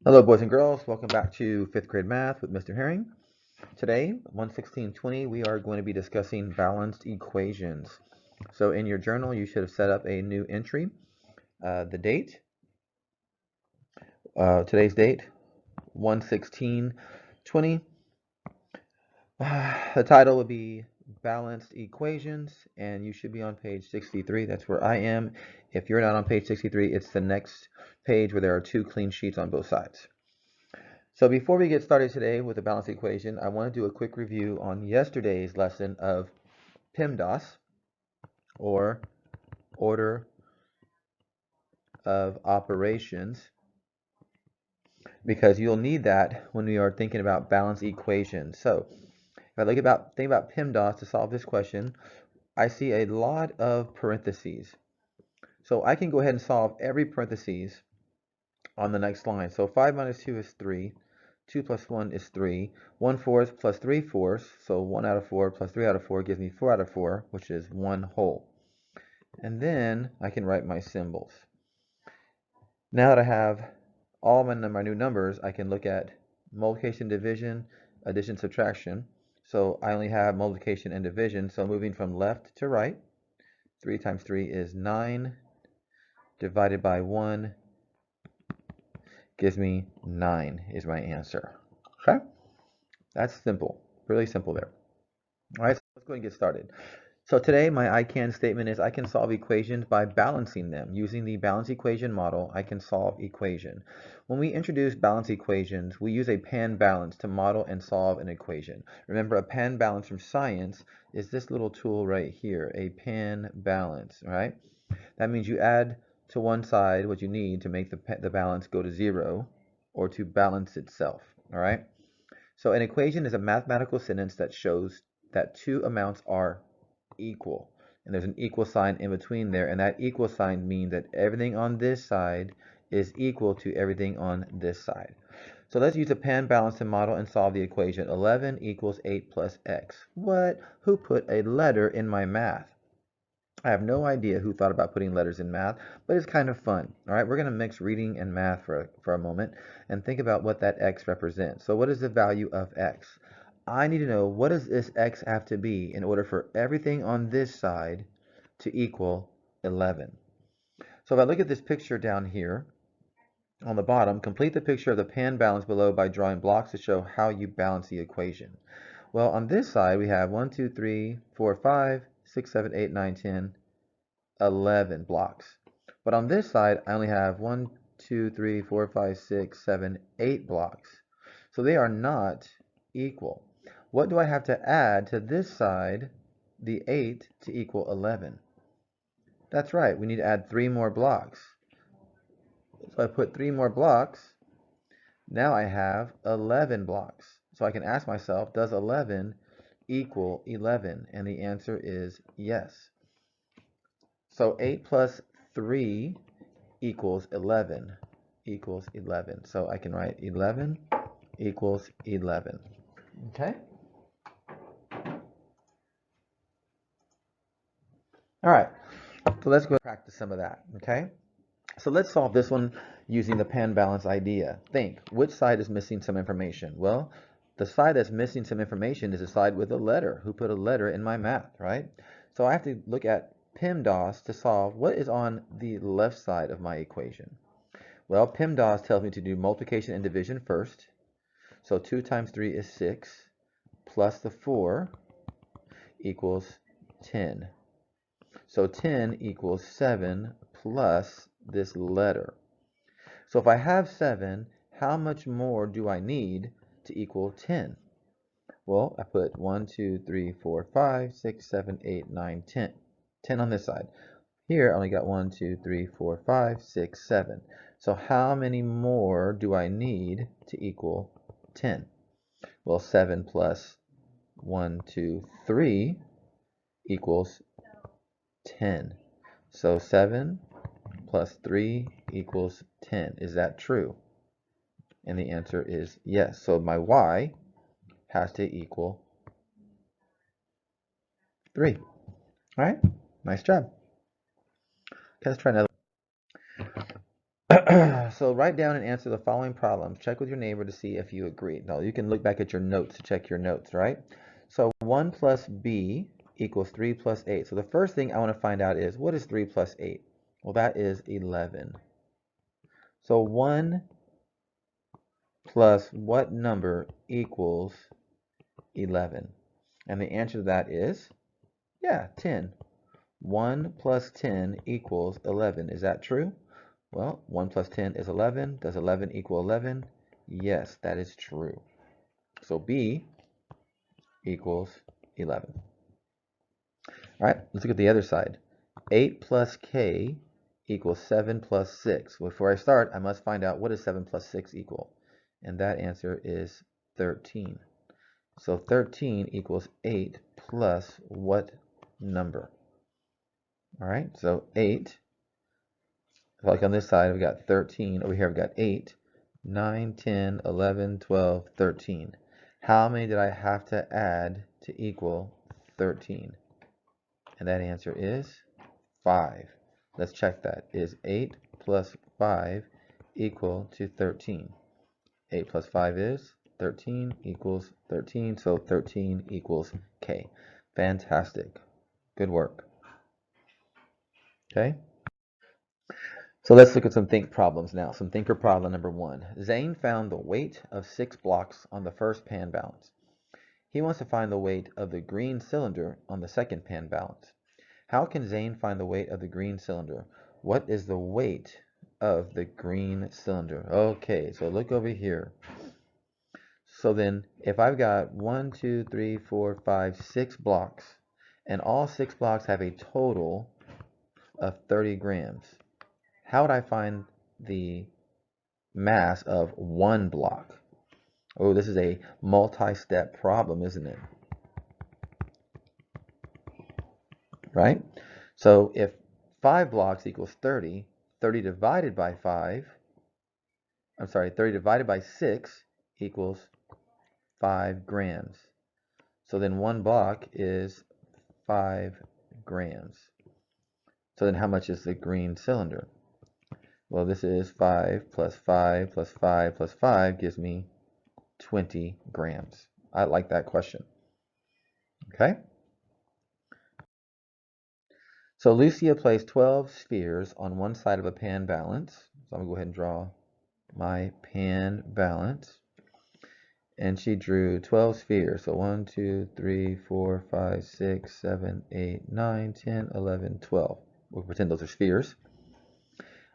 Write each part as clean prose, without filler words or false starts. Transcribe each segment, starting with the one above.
Hello, boys and girls. Welcome back to 5th grade math with Mr. Herring. Today, 11620, we are going to be discussing balanced equations. So in your journal, you should have set up a new entry. The date, today's date, 11620. The title would be Balanced Equations, and you should be on page 63. That's where I am. If you're not on page 63, it's the next page where there are two clean sheets on both sides. So before we get started today with the balanced equation, I want to do a quick review on yesterday's lesson of PEMDAS, or order of operations, because you'll need that when we are thinking about balanced equations. So if I think about PEMDAS to solve this question, I see a lot of parentheses. So I can go ahead and solve every parentheses on the next line. So 5 minus 2 is 3. 2 plus 1 is 3. 1/4 plus 3/4, so 1 out of 4 plus 3 out of 4 gives me 4 out of 4, which is 1 whole. And then I can write my symbols. Now that I have all my new numbers, I can look at multiplication, division, addition, subtraction. So I only have multiplication and division, so moving from left to right, 3 times 3 is 9, divided by 1 gives me 9 is my answer. Okay? That's simple, really simple there. All right, so let's go ahead and get started. So today my I can statement is I can solve equations by balancing them. Using the balanced equation model, I can solve equation. When we introduce balanced equations, we use a pan balance to model and solve an equation. Remember, a pan balance from science is this little tool right here, a pan balance, right? That means you add to one side what you need to make the balance go to 0 or to balance itself, all right? So an equation is a mathematical sentence that shows that two amounts are equal. And there's an equal sign in between there, and that equal sign means that everything on this side is equal to everything on this side. So let's use a pan balance to model and solve the equation. 11 equals 8 plus x. What? Who put a letter in my math? I have no idea who thought about putting letters in math, but it's kind of fun. All right, we're going to mix reading and math for a moment and think about what that x represents. So what is the value of x? I need to know, what does this x have to be in order for everything on this side to equal 11? So if I look at this picture down here on the bottom, complete the picture of the pan balance below by drawing blocks to show how you balance the equation. Well, on this side, we have 1, 2, 3, 4, 5, 6, 7, 8, 9, 10, 11 blocks. But on this side, I only have 1, 2, 3, 4, 5, 6, 7, 8 blocks. So they are not equal. What do I have to add to this side, the 8, to equal 11? That's right, we need to add 3 more blocks. So I put 3 more blocks. Now I have 11 blocks. So I can ask myself, does 11 equal 11? And the answer is yes. So 8 plus 3 equals 11. So I can write 11 equals 11. Okay? All right. So let's go practice some of that. Okay? So let's solve this one using the pan balance idea. Think, which side is missing some information? Well, the side that's missing some information is the side with a letter. Who put a letter in my math, right? So I have to look at PEMDAS to solve what is on the left side of my equation. Well, PEMDAS tells me to do multiplication and division first. So 2 times 3 is 6, plus the 4 equals 10. So 10 equals 7 plus this letter. So if I have 7, how much more do I need to equal 10? Well, I put 1, 2, 3, 4, 5, 6, 7, 8, 9, 10. 10 on this side. Here I only got 1, 2, 3, 4, 5, 6, 7. So how many more do I need to equal 10? Well, 7 plus 1, 2, 3 equals 10. So 7 plus 3 equals 10. Is that true? And the answer is yes. So my y has to equal 3. All right, nice job. Okay, let's try another. So write down and answer the following problems. Check with your neighbor to see if you agree. Now you can look back at your notes to check your notes, right? So 1 plus b equals 3 plus 8. So the first thing I want to find out is, what is 3 plus 8? Well, that is 11. So 1 plus what number equals 11? And the answer to that is, yeah, 10. 1 plus 10 equals 11. Is that true? Well, 1 plus 10 is 11. Does 11 equal 11? Yes, that is true. So B equals 11. All right, let's look at the other side. 8 plus K equals 7 plus 6. Before I start, I must find out, what does 7 plus 6 equal? And that answer is 13. So 13 equals 8 plus what number? All right, so 8. Like on this side, we've got 13. Over here, we've got 8, 9, 10, 11, 12, 13. How many did I have to add to equal 13? And that answer is 5. Let's check that. Is 8 plus 5 equal to 13? 8 plus 5 is 13 equals 13. So 13 equals K. Fantastic. Good work. Okay. So let's look at some think problems now. Some thinker problem number 1. Zane found the weight of 6 blocks on the first pan balance. He wants to find the weight of the green cylinder on the second pan balance. How can Zane find the weight of the green cylinder? What is the weight of the green cylinder? Okay, so look over here. So then if I've got 1, 2, 3, 4, 5, 6 blocks, and all 6 blocks have a total of 30 grams, how would I find the mass of one block? Oh, this is a multi-step problem, isn't it? Right? So if 5 blocks equals 30, 30 divided by 30 divided by 6 equals 5 grams. So then one block is 5 grams. So then how much is the green cylinder? Well, this is 5 plus 5 plus 5 plus 5 gives me 20 grams. I like that question. Okay? So Lucia placed 12 spheres on one side of a pan balance. So I'm going to go ahead and draw my pan balance. And she drew 12 spheres. So 1, 2, 3, 4, 5, 6, 7, 8, 9, 10, 11, 12. We'll pretend those are spheres.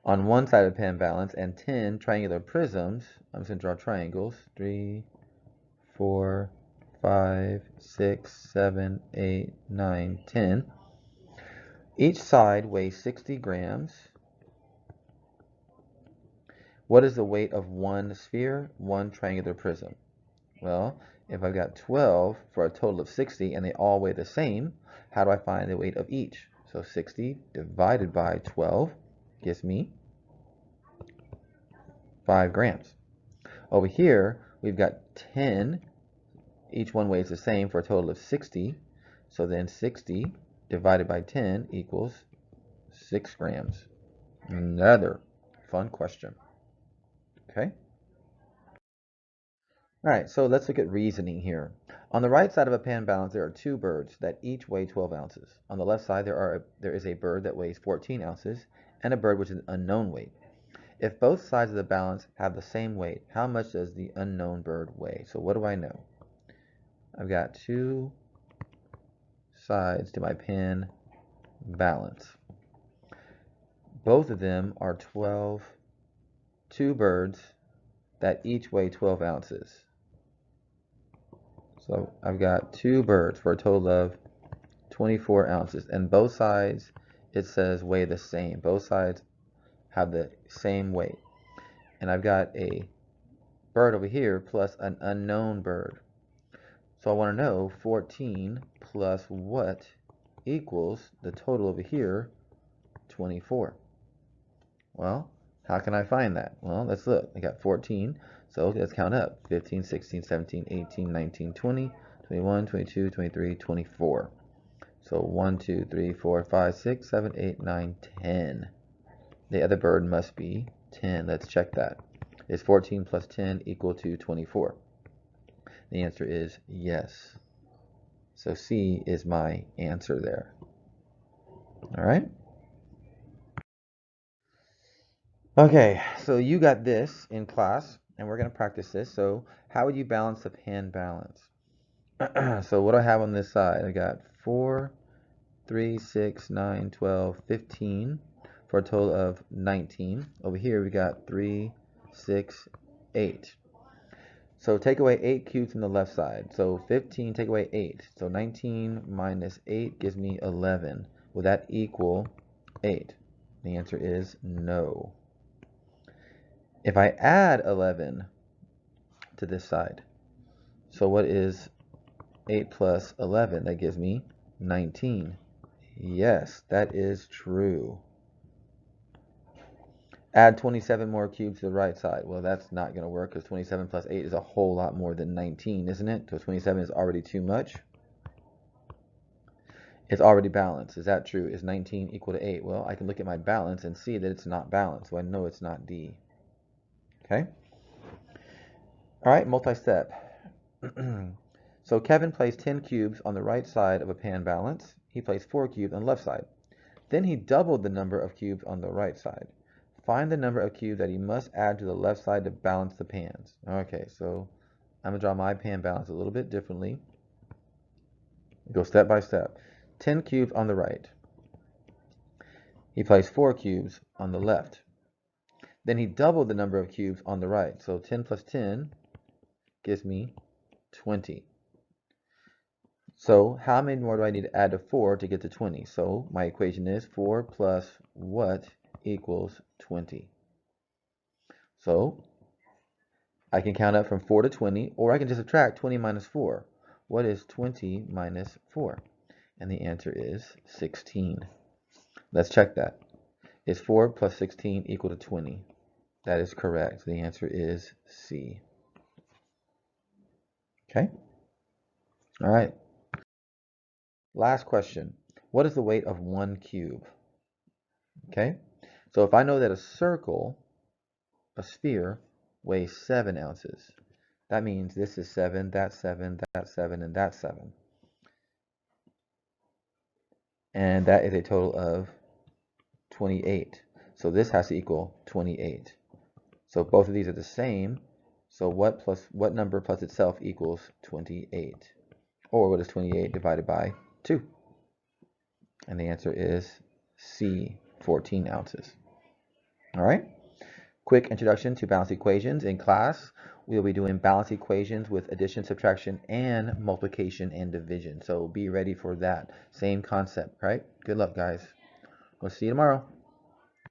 On one side of the pan balance, and 10 triangular prisms. I'm just going to draw triangles. 3, 4, 5, 6, 7, 8, 9, 10. Each side weighs 60 grams. What is the weight of one sphere, one triangular prism? Well, if I've got 12 for a total of 60 and they all weigh the same, how do I find the weight of each? So 60 divided by 12 gives me 5 grams. Over here, we've got 10. Each one weighs the same for a total of 60. So then 60 divided by 10 equals 6 grams. Another fun question. Okay. All right, so let's look at reasoning here. On the right side of a pan balance, there are 2 birds that each weigh 12 ounces. On the left side, there is a bird that weighs 14 ounces and a bird which is an unknown weight. If both sides of the balance have the same weight, how much does the unknown bird weigh? So what do I know? I've got 2 sides to my pan balance. Both of them are 2 birds that each weigh 12 ounces. So I've got 2 birds for a total of 24 ounces. And both sides, it says weigh the same. Both sides have the same weight. And I've got a bird over here plus an unknown bird. So I want to know 14 plus what equals the total over here, 24. Well, how can I find that? Well, let's look. I got 14. So let's count up. 15, 16, 17, 18, 19, 20, 21, 22, 23, 24. So 1, 2, 3, 4, 5, 6, 7, 8, 9, 10. The other bird must be 10. Let's check that. Is 14 plus 10 equal to 24? The answer is yes. So C is my answer there. All right. Okay, so you got this in class, and we're going to practice this. So how would you balance the pan balance? So what do I have on this side? I got 4, 3, 6, 9, 12, 15 for a total of 19. Over here we got 3, 6, 8. So take away 8 cubes from the left side. So 15, take away 8. So 19 minus 8 gives me 11. Will that equal 8? The answer is no. If I add 11 to this side, so what is 8 plus 11? That gives me 19. Yes, that is true. Add 27 more cubes to the right side. Well, that's not going to work because 27 plus 8 is a whole lot more than 19, isn't it? So 27 is already too much. It's already balanced. Is that true? Is 19 equal to 8? Well, I can look at my balance and see that it's not balanced, so I know it's not D. Okay? All right, multi-step. So Kevin placed 10 cubes on the right side of a pan balance. He placed 4 cubes on the left side. Then he doubled the number of cubes on the right side. Find the number of cubes that he must add to the left side to balance the pans. Okay, so I'm going to draw my pan balance a little bit differently. Go step by step. 10 cubes on the right. He placed 4 cubes on the left. Then he doubled the number of cubes on the right. So 10 plus 10 gives me 20. So how many more do I need to add to 4 to get to 20? So my equation is 4 plus what equals 20. So I can count up from 4 to 20, or I can just subtract 20 minus 4. What is 20 minus 4? And the answer is 16. Let's check that. Is 4 plus 16 equal to 20? That is correct. The answer is C. Okay? All right. Last question. What is the weight of 1 cube? Okay? So if I know that a circle, a sphere, weighs 7 ounces, that means this is 7, that's 7, that's 7, and that's 7. And that is a total of 28. So this has to equal 28. So both of these are the same. So what number plus itself equals 28? Or what is 28 divided by 2? And the answer is C, 14 ounces. All right. Quick introduction to balanced equations. In class, we'll be doing balanced equations with addition, subtraction, and multiplication and division. So be ready for that. Same concept, right? Good luck, guys. We'll see you tomorrow.